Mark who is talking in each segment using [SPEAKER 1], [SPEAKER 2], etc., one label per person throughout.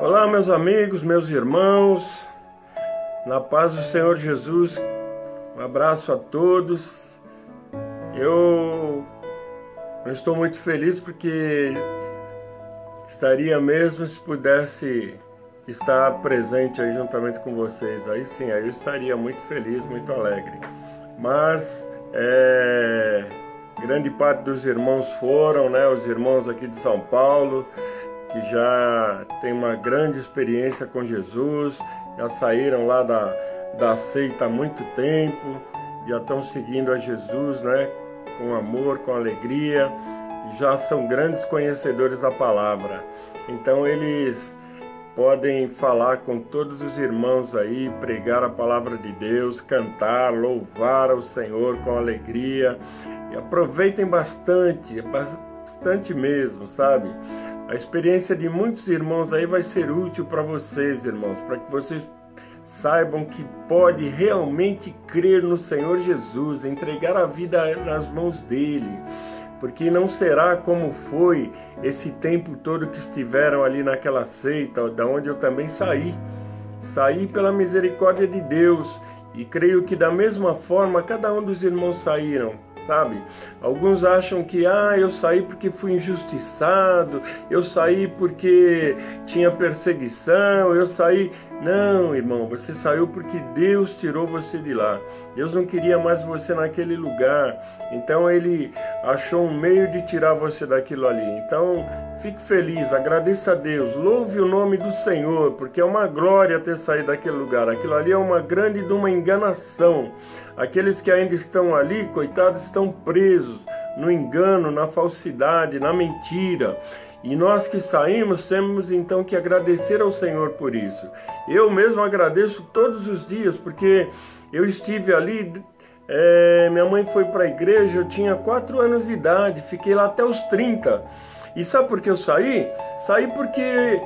[SPEAKER 1] Olá, meus amigos, meus irmãos, na paz do Senhor Jesus, um abraço a todos. Eu estou muito feliz porque estaria mesmo se pudesse estar presente aí juntamente com vocês. Aí sim, aí eu estaria muito feliz, muito alegre. Mas grande parte dos irmãos foram, né? Os irmãos aqui de São Paulo, que já tem uma grande experiência com Jesus, já saíram lá da seita há muito tempo, já estão seguindo a Jesus, né? Com amor, com alegria, já são grandes conhecedores da palavra. Então eles podem falar com todos os irmãos aí, pregar a palavra de Deus, cantar, louvar ao Senhor com alegria. E aproveitem bastante, bastante mesmo, sabe? A experiência de muitos irmãos aí vai ser útil para vocês, irmãos, para que vocês saibam que pode realmente crer no Senhor Jesus, entregar a vida nas mãos dele, porque não será como foi esse tempo todo que estiveram ali naquela seita, da onde eu também saí pela misericórdia de Deus, e creio que da mesma forma cada um dos irmãos saíram. Sabe? Alguns acham que eu saí porque fui injustiçado, eu saí porque tinha perseguição, eu saí... Não, irmão, você saiu porque Deus tirou você de lá. Deus não queria mais você naquele lugar, então Ele achou um meio de tirar você daquilo ali. Então, fique feliz, agradeça a Deus, louve o nome do Senhor, porque é uma glória ter saído daquele lugar. Aquilo ali é uma grande de uma enganação. Aqueles que ainda estão ali, coitados, estão presos no engano, na falsidade, na mentira. E nós que saímos temos então que agradecer ao Senhor por isso. Eu mesmo agradeço todos os dias, porque eu estive ali, minha mãe foi para a igreja, eu tinha 4 anos de idade, fiquei lá até os 30. E sabe por que eu saí? Saí porque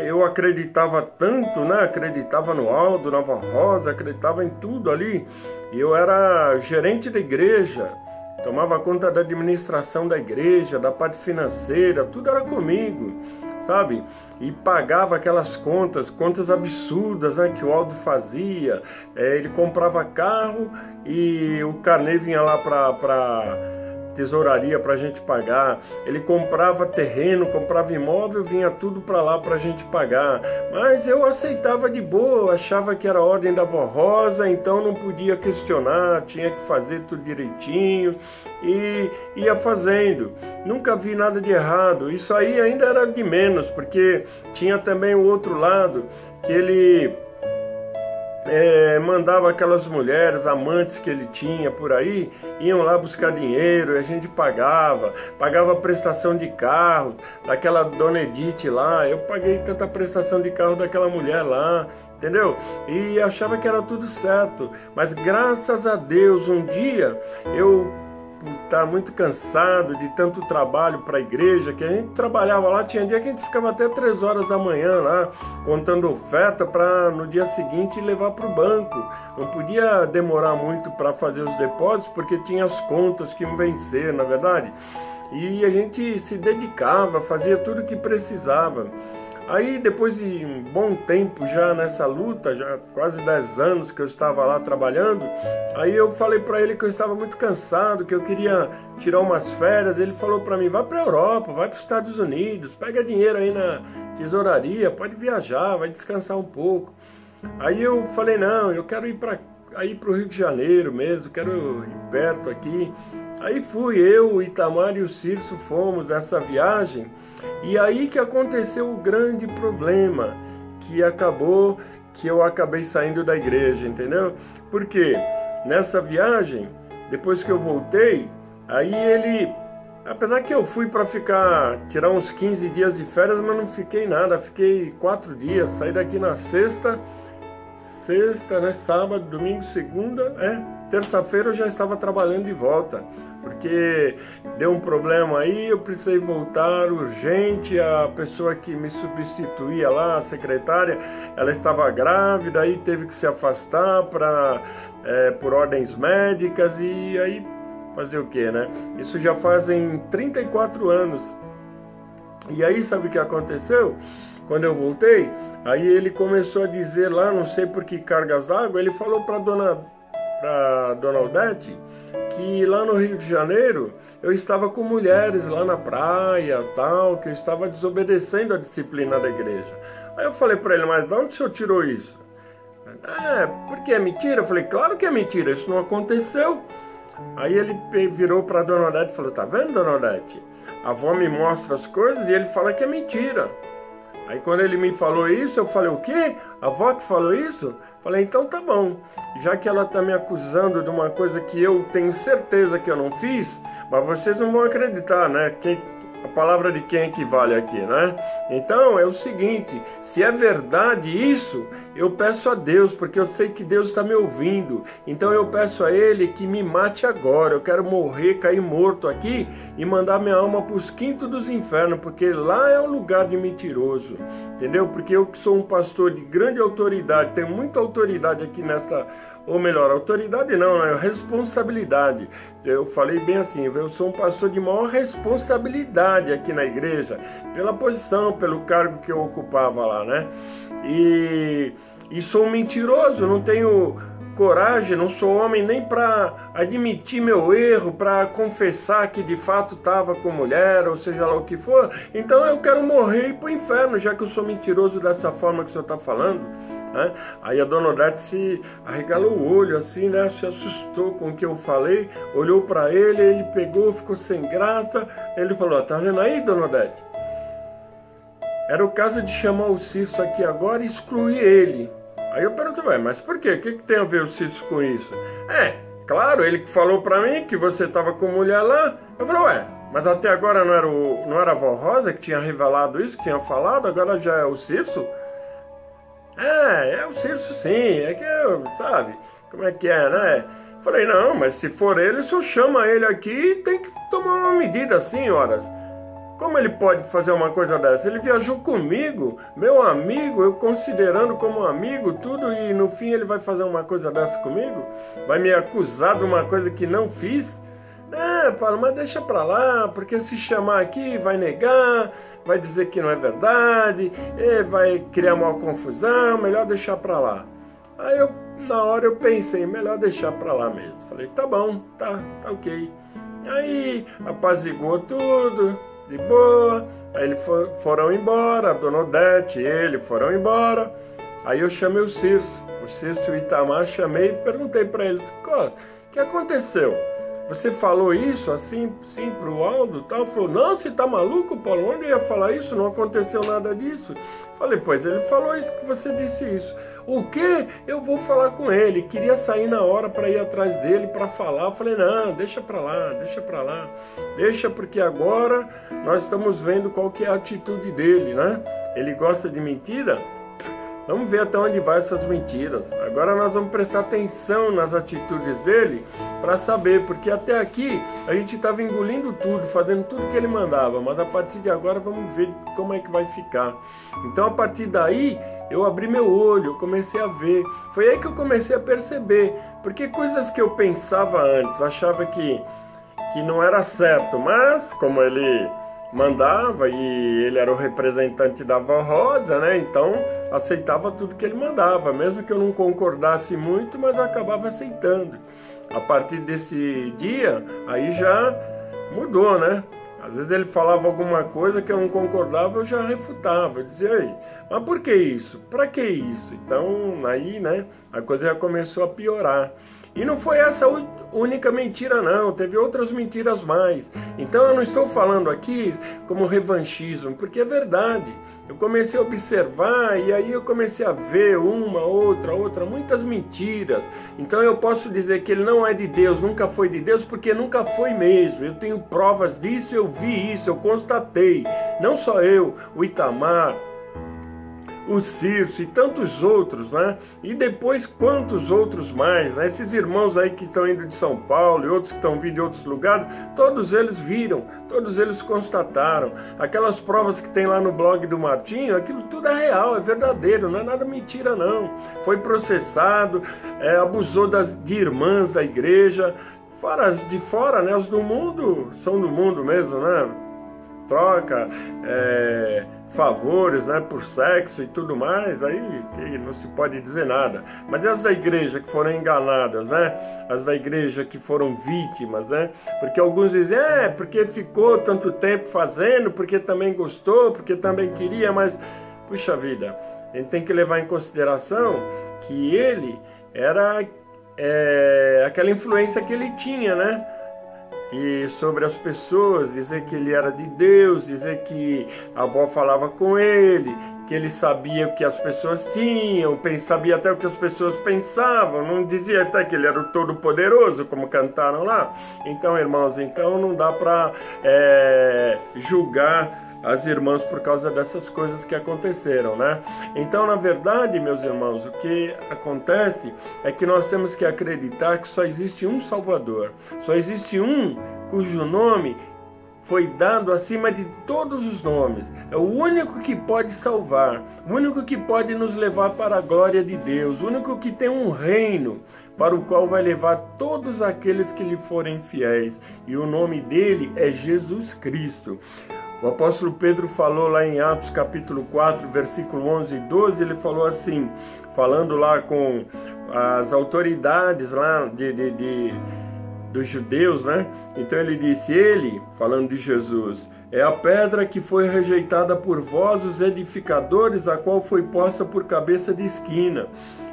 [SPEAKER 1] eu acreditava tanto, né? Acreditava no Aldo, na Vó Rosa, acreditava em tudo ali. E eu era gerente da igreja, tomava conta da administração da igreja, da parte financeira, tudo era comigo, sabe? E pagava aquelas contas absurdas, né, que o Aldo fazia. Ele comprava carro e o carnê vinha lá para tesouraria para a gente pagar. Ele comprava terreno, comprava imóvel, vinha tudo para lá para a gente pagar. Mas eu aceitava de boa, achava que era a ordem da Vó Rosa, então não podia questionar, tinha que fazer tudo direitinho e ia fazendo. Nunca vi nada de errado. Isso aí ainda era de menos, porque tinha também o outro lado, que ele mandava aquelas mulheres, amantes que ele tinha por aí, iam lá buscar dinheiro, e a gente pagava a prestação de carro daquela dona Edith lá. Eu paguei tanta prestação de carro daquela mulher lá, entendeu? E achava que era tudo certo, mas graças a Deus, um dia eu, por estar muito cansado de tanto trabalho para a igreja, que a gente trabalhava lá, tinha dia que a gente ficava até 3 horas da manhã lá, contando oferta para no dia seguinte levar para o banco. Não podia demorar muito para fazer os depósitos, porque tinha as contas que iam vencer, na verdade. E a gente se dedicava, fazia tudo o que precisava. Aí, depois de um bom tempo já nessa luta, já quase 10 anos que eu estava lá trabalhando, aí eu falei para ele que eu estava muito cansado, que eu queria tirar umas férias. Ele falou para mim: vai para a Europa, vai para os Estados Unidos, pega dinheiro aí na tesouraria, pode viajar, vai descansar um pouco. Aí eu falei: não, eu quero ir para o Rio de Janeiro mesmo, quero ir perto aqui. Aí fui eu, o Itamar e o Cirso, fomos nessa viagem, e aí que aconteceu o grande problema, que eu acabei saindo da igreja, entendeu? Porque nessa viagem, depois que eu voltei, aí ele, apesar que eu fui para tirar uns 15 dias de férias, mas não fiquei nada, fiquei 4 dias, saí daqui na sexta, né, sábado, domingo, segunda, terça-feira eu já estava trabalhando de volta, porque deu um problema aí, eu precisei voltar urgente. A pessoa que me substituía lá, a secretária, ela estava grávida, aí teve que se afastar por ordens médicas, e aí fazer o quê, né? Isso já fazem 34 anos. E aí sabe o que aconteceu? quando eu voltei, aí ele começou a dizer lá, não sei por que cargas d'água, ele falou para Dona Odete que lá no Rio de Janeiro eu estava com mulheres lá na praia, tal, que eu estava desobedecendo a disciplina da igreja. Aí eu falei para ele, mas de onde o senhor tirou isso? Porque é mentira? Eu falei, claro que é mentira, isso não aconteceu. Aí ele virou para Dona Odete e falou, tá vendo, Dona Odete? A avó me mostra as coisas e ele fala que é mentira. Aí quando ele me falou isso, eu falei, o quê? A avó que falou isso? Falei, então tá bom. Já que ela tá me acusando de uma coisa que eu tenho certeza que eu não fiz, mas vocês não vão acreditar, né? A palavra de quem equivale aqui, né? Então é o seguinte, se é verdade isso, eu peço a Deus, porque eu sei que Deus está me ouvindo. Então eu peço a Ele que me mate agora. Eu quero morrer, cair morto aqui e mandar minha alma para os quintos dos infernos, porque lá é um lugar de mentiroso, entendeu? Porque eu que sou um pastor de grande autoridade, tenho muita autoridade aqui nesta... Ou melhor, autoridade não, né? Responsabilidade. Eu falei bem assim, eu sou um pastor de maior responsabilidade aqui na igreja, pela posição, pelo cargo que eu ocupava lá, né? E sou um mentiroso, não tenho coragem, não sou homem nem para admitir meu erro, para confessar que de fato estava com mulher, ou seja lá o que for. Então eu quero morrer e ir para o inferno, já que eu sou mentiroso dessa forma que o senhor está falando. Né? Aí a Dona Odete se arregalou o olho assim, né? Se assustou com o que eu falei, olhou para ele, ele pegou, ficou sem graça. Ele falou, tá vendo aí, Dona Odete? Era o caso de chamar o Cício aqui agora e excluir ele. Aí eu perguntei, mas por quê? O que tem a ver o Cício com isso? Claro, ele que falou para mim que você estava com mulher lá. Eu falei, mas até agora não era a Vó Rosa que tinha revelado isso, que tinha falado, agora já é o Cício? É o Cício sim, é que eu, sabe, como é que é, né? Falei, não, mas se for ele, o senhor chama ele aqui, tem que tomar uma medida, senhoras. Como ele pode fazer uma coisa dessa? Ele viajou comigo, meu amigo, eu considerando como amigo tudo, e no fim ele vai fazer uma coisa dessa comigo? Vai me acusar de uma coisa que não fiz? Paulo, mas deixa pra lá, porque se chamar aqui vai negar, vai dizer que não é verdade, vai criar uma confusão, melhor deixar pra lá. Aí na hora eu pensei, melhor deixar pra lá mesmo. Falei, tá bom, tá ok. Aí apaziguou tudo, de boa, aí eles foram embora, a Dona Odete e ele foram embora. Aí eu chamei o Cício e o Itamar, chamei e perguntei pra eles, o que aconteceu? Você falou isso assim, sim, pro Aldo, tal? Falou, não, você tá maluco, Paulo? Onde eu ia falar isso? Não aconteceu nada disso. Falei, pois ele falou isso, que você disse isso. O quê? Eu vou falar com ele. Queria sair na hora para ir atrás dele, para falar. Eu falei, não, deixa pra lá, deixa pra lá. Deixa, porque agora nós estamos vendo qual que é a atitude dele, né? Ele gosta de mentira? Vamos ver até onde vai essas mentiras. Agora nós vamos prestar atenção nas atitudes dele para saber, porque até aqui a gente estava engolindo tudo, fazendo tudo que ele mandava, mas a partir de agora vamos ver como é que vai ficar. Então a partir daí eu abri meu olho, eu comecei a ver. Foi aí que eu comecei a perceber, porque coisas que eu pensava antes, achava que não era certo, mas como ele mandava e ele era o representante da Vó Rosa, né? Então aceitava tudo que ele mandava, mesmo que eu não concordasse muito, mas eu acabava aceitando. A partir desse dia, aí já mudou, né? Às vezes ele falava alguma coisa que eu não concordava, eu já refutava, eu dizia, ei, mas por que isso? Para que isso? Então aí, né, a coisa já começou a piorar. E não foi essa única mentira não, teve outras mentiras mais. Então eu não estou falando aqui como revanchismo, porque é verdade. Eu comecei a observar e aí eu comecei a ver uma, outra, muitas mentiras. Então eu posso dizer que ele não é de Deus, nunca foi de Deus, porque nunca foi mesmo. Eu tenho provas disso, eu vi isso, eu constatei. Não só eu, o Itamar, o Cício e tantos outros, né? E depois quantos outros mais, né? Esses irmãos aí que estão indo de São Paulo e outros que estão vindo de outros lugares, todos eles viram, todos eles constataram. Aquelas provas que tem lá no blog do Martinho, aquilo tudo é real, é verdadeiro, não é nada mentira não. Foi processado, abusou de irmãs da igreja, de fora, né? Os do mundo são do mundo mesmo, né? Troca, favores, né, por sexo e tudo mais, aí que não se pode dizer nada. Mas as da igreja que foram enganadas, né, as da igreja que foram vítimas, né, porque alguns dizem, porque ficou tanto tempo fazendo, porque também gostou, porque também queria, mas, puxa vida, a gente tem que levar em consideração que ele era aquela influência que ele tinha, né? E sobre as pessoas, dizer que ele era de Deus, dizer que a avó falava com ele, que ele sabia o que as pessoas tinham, sabia até o que as pessoas pensavam, não dizia até que ele era o Todo-Poderoso, como cantaram lá. Então, irmãos, não dá para julgar as irmãs por causa dessas coisas que aconteceram, né? Então, na verdade, meus irmãos, o que acontece é que nós temos que acreditar que só existe um Salvador, só existe um cujo nome foi dado acima de todos os nomes. É o único que pode salvar, o único que pode nos levar para a glória de Deus, o único que tem um reino para o qual vai levar todos aqueles que lhe forem fiéis. E o nome dele é Jesus Cristo. O apóstolo Pedro falou lá em Atos capítulo 4, versículo 11 e 12, ele falou assim, falando lá com as autoridades lá dos judeus, né? Então ele disse, ele, falando de Jesus, é a pedra que foi rejeitada por vós, os edificadores, a qual foi posta por cabeça de esquina.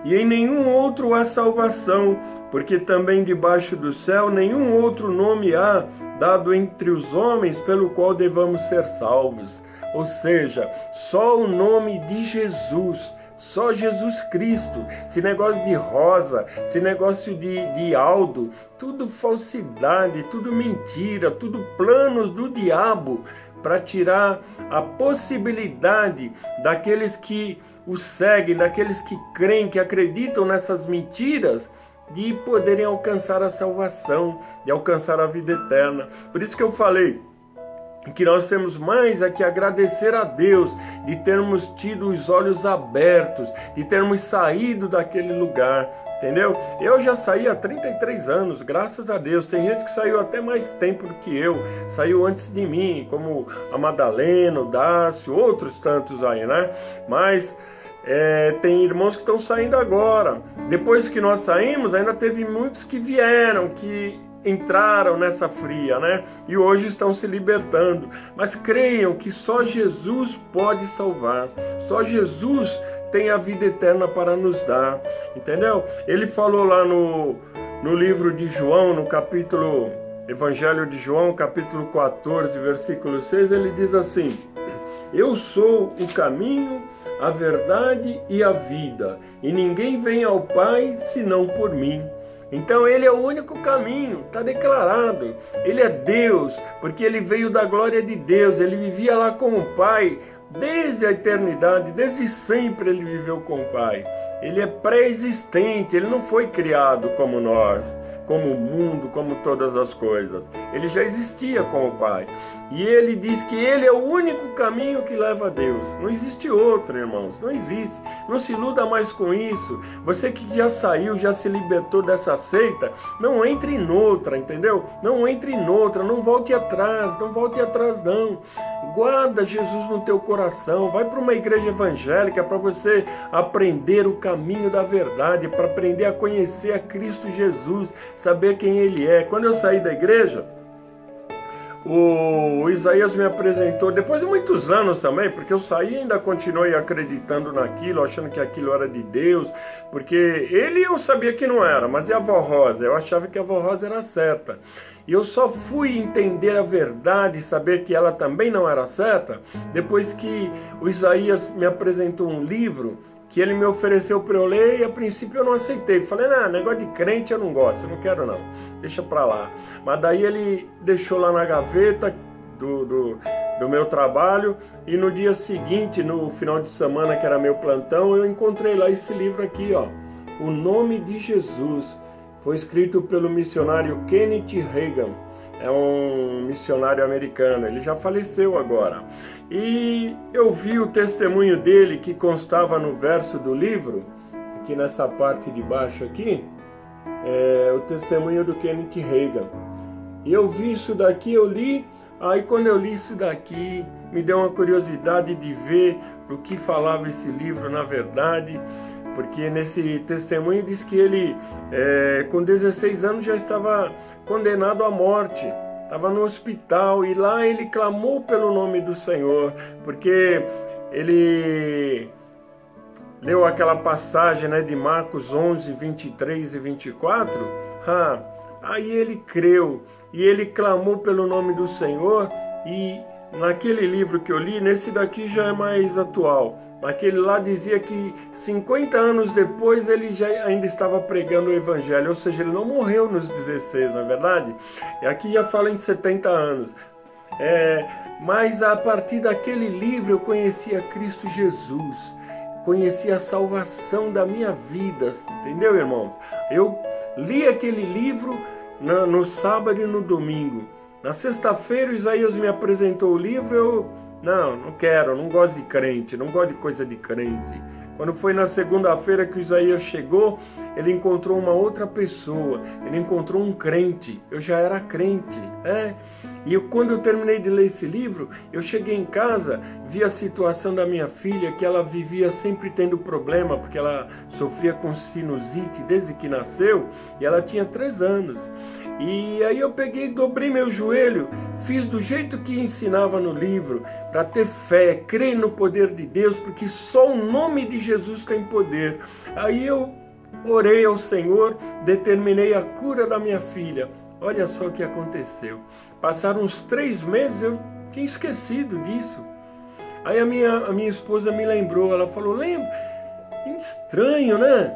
[SPEAKER 1] E em nenhum outro há salvação, porque também debaixo do céu nenhum outro nome há dado entre os homens pelo qual devamos ser salvos. Ou seja, só o nome de Jesus, só Jesus Cristo. Esse negócio de rosa, esse negócio de Aldo, tudo falsidade, tudo mentira, tudo planos do diabo para tirar a possibilidade daqueles que o seguem, daqueles que creem, que acreditam nessas mentiras, de poderem alcançar a salvação, de alcançar a vida eterna. Por isso que eu falei que nós temos mais a que agradecer a Deus de termos tido os olhos abertos, de termos saído daquele lugar, entendeu? Eu já saí há 33 anos, graças a Deus. Tem gente que saiu até mais tempo do que eu, saiu antes de mim, como a Madalena, o Dácio, outros tantos aí, né? Mas tem irmãos que estão saindo agora. Depois que nós saímos, ainda teve muitos que vieram, que entraram nessa fria, né? E hoje estão se libertando. Mas creiam que só Jesus pode salvar. Só Jesus tem a vida eterna para nos dar. Entendeu? Ele falou lá no livro de João, no capítulo Evangelho de João, capítulo 14, versículo 6, ele diz assim: eu sou o caminho, a verdade e a vida, e ninguém vem ao Pai senão por mim. Então ele é o único caminho, está declarado. Ele é Deus, porque ele veio da glória de Deus, ele vivia lá com o Pai desde a eternidade, desde sempre ele viveu com o Pai. Ele é pré-existente, ele não foi criado como nós, como o mundo, como todas as coisas. Ele já existia com o Pai. E ele diz que ele é o único caminho que leva a Deus. Não existe outro, irmãos, não existe. Não se iluda mais com isso. Você que já saiu, já se libertou dessa seita, não entre em outra, entendeu? Não entre em outra, não volte atrás, não volte atrás não. Guarda Jesus no teu coração, vai para uma igreja evangélica para você aprender o caminho da verdade, para aprender a conhecer a Cristo Jesus, saber quem Ele é. Quando eu saí da igreja, o Isaías me apresentou, depois de muitos anos também, porque eu saí e ainda continuei acreditando naquilo, achando que aquilo era de Deus, porque ele eu sabia que não era, mas e a avó Rosa? Eu achava que a avó Rosa era certa. E eu só fui entender a verdade e saber que ela também não era certa depois que o Isaías me apresentou um livro que ele me ofereceu para eu ler, e a princípio eu não aceitei. Falei, não, negócio de crente eu não gosto, eu não quero não, deixa para lá. Mas daí ele deixou lá na gaveta do meu trabalho, e no dia seguinte, no final de semana, que era meu plantão, eu encontrei lá esse livro aqui, ó, O Nome de Jesus. Foi escrito pelo missionário Kenneth Hagin, é um missionário americano, ele já faleceu agora. E eu vi o testemunho dele que constava no verso do livro, aqui nessa parte de baixo aqui, o testemunho do Kenneth Hagin. E eu vi isso daqui, eu li, Aí quando eu li isso daqui, me deu uma curiosidade de ver o que falava esse livro na verdade, porque nesse testemunho diz que ele, com 16 anos, já estava condenado à morte, estava no hospital, e lá ele clamou pelo nome do Senhor, porque ele leu aquela passagem, né, de Marcos 11, 23 e 24, aí ele creu, e ele clamou pelo nome do Senhor, e naquele livro que eu li, nesse daqui já é mais atual, naquele lá dizia que 50 anos depois ele já ainda estava pregando o Evangelho, ou seja, ele não morreu nos 16, não é verdade? E aqui já fala em 70 anos. Mas a partir daquele livro eu conheci a Cristo Jesus, conheci a salvação da minha vida, entendeu, irmãos? Eu li aquele livro no sábado e no domingo. Na sexta-feira o Isaías me apresentou o livro, eu não quero, não gosto de crente, não gosto de coisa de crente. Quando foi na segunda-feira que o Isaías chegou, ele encontrou uma outra pessoa, ele encontrou um crente, eu já era crente, E quando eu terminei de ler esse livro, eu cheguei em casa, vi a situação da minha filha, que ela vivia sempre tendo problema, porque ela sofria com sinusite desde que nasceu, e ela tinha 3 anos. E aí eu peguei, dobrei meu joelho, fiz do jeito que ensinava no livro, para ter fé, crer no poder de Deus, porque só o nome de Jesus tem poder. Aí eu orei ao Senhor, determinei a cura da minha filha. Olha só o que aconteceu. Passaram uns 3 meses, eu tinha esquecido disso. Aí a minha esposa me lembrou, ela falou, lembra? Estranho, né?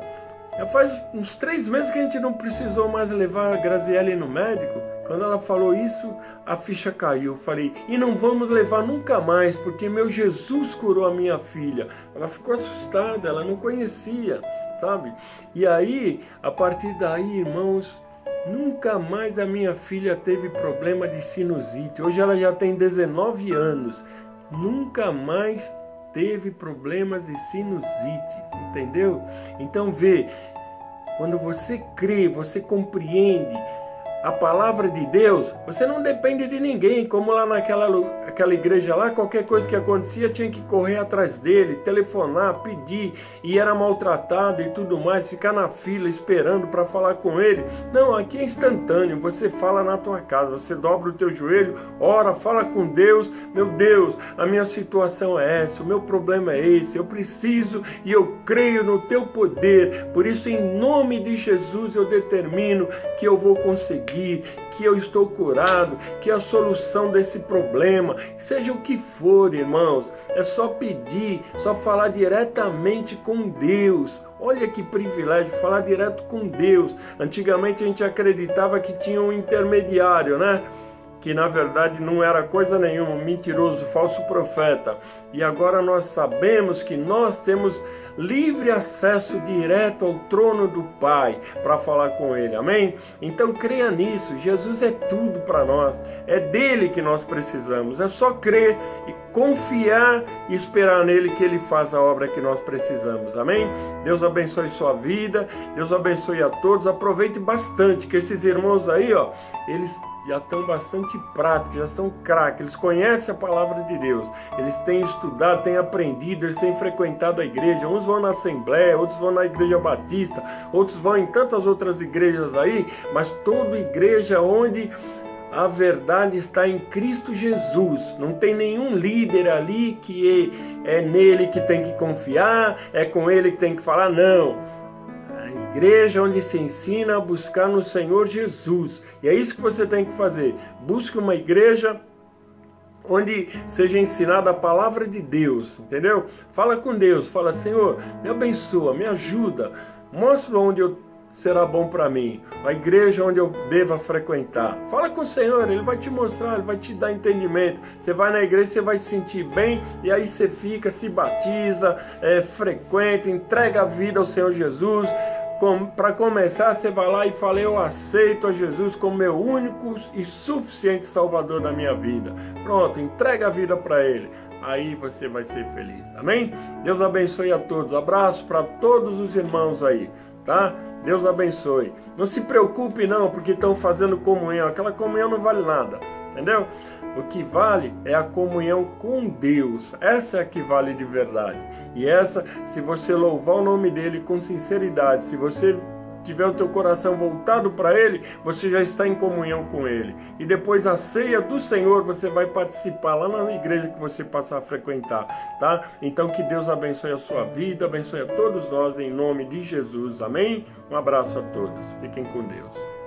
[SPEAKER 1] Já faz uns 3 meses que a gente não precisou mais levar a Graziele no médico. Quando ela falou isso, a ficha caiu. Eu falei, e não vamos levar nunca mais, porque meu Jesus curou a minha filha. Ela ficou assustada, ela não conhecia, sabe? E aí, a partir daí, irmãos, nunca mais a minha filha teve problema de sinusite. Hoje ela já tem 19 anos. Nunca mais teve problemas de sinusite, entendeu? Então vê, quando você crê, você compreende a palavra de Deus, você não depende de ninguém, como lá naquela igreja lá, qualquer coisa que acontecia tinha que correr atrás dele, telefonar, pedir, e era maltratado e tudo mais, ficar na fila esperando para falar com ele. Não, aqui é instantâneo, você fala na tua casa, você dobra o teu joelho, ora, fala com Deus, meu Deus, a minha situação é essa, o meu problema é esse, eu preciso e eu creio no teu poder, por isso em nome de Jesus eu determino que eu vou conseguir, que eu estou curado, que a solução desse problema, seja o que for, irmãos, é só pedir, só falar diretamente com Deus. Olha que privilégio, falar direto com Deus. Antigamente a gente acreditava que tinha um intermediário, né? Que na verdade não era coisa nenhuma, um mentiroso, falso profeta. E agora nós sabemos que nós temos livre acesso direto ao trono do Pai para falar com Ele, amém? Então creia nisso, Jesus é tudo para nós, é dele que nós precisamos, é só crer e confiar e esperar nele que ele faz a obra que nós precisamos, amém? Deus abençoe sua vida, Deus abençoe a todos, aproveite bastante, que esses irmãos aí, ó, eles já estão bastante práticos, já estão craques, eles conhecem a palavra de Deus, eles têm estudado, têm aprendido, eles têm frequentado a igreja, uns vão na Assembleia, outros vão na Igreja Batista, outros vão em tantas outras igrejas aí, mas toda igreja onde a verdade está em Cristo Jesus, não tem nenhum líder ali que é nele que tem que confiar, é com ele que tem que falar, não. Igreja onde se ensina a buscar no Senhor Jesus. E é isso que você tem que fazer. Busque uma igreja onde seja ensinada a palavra de Deus, entendeu? Fala com Deus, fala, Senhor, me abençoa, me ajuda, mostra onde será bom para mim, a igreja onde eu deva frequentar. Fala com o Senhor, Ele vai te mostrar, Ele vai te dar entendimento. Você vai na igreja, você vai se sentir bem, e aí você fica, se batiza, frequenta, entrega a vida ao Senhor Jesus. Para começar, você vai lá e fala, eu aceito a Jesus como meu único e suficiente Salvador da minha vida. Pronto, entrega a vida para Ele. Aí você vai ser feliz. Amém? Deus abençoe a todos. Abraço para todos os irmãos aí, tá? Deus abençoe. Não se preocupe não, porque estão fazendo comunhão. Aquela comunhão não vale nada. entendeu? O que vale é a comunhão com Deus. Essa é a que vale de verdade. E essa, se você louvar o nome dele com sinceridade, se você tiver o teu coração voltado para ele, você já está em comunhão com ele. E depois a ceia do Senhor, você vai participar lá na igreja que você passar a frequentar, tá? Então que Deus abençoe a sua vida, abençoe a todos nós em nome de Jesus. Amém? Um abraço a todos. Fiquem com Deus.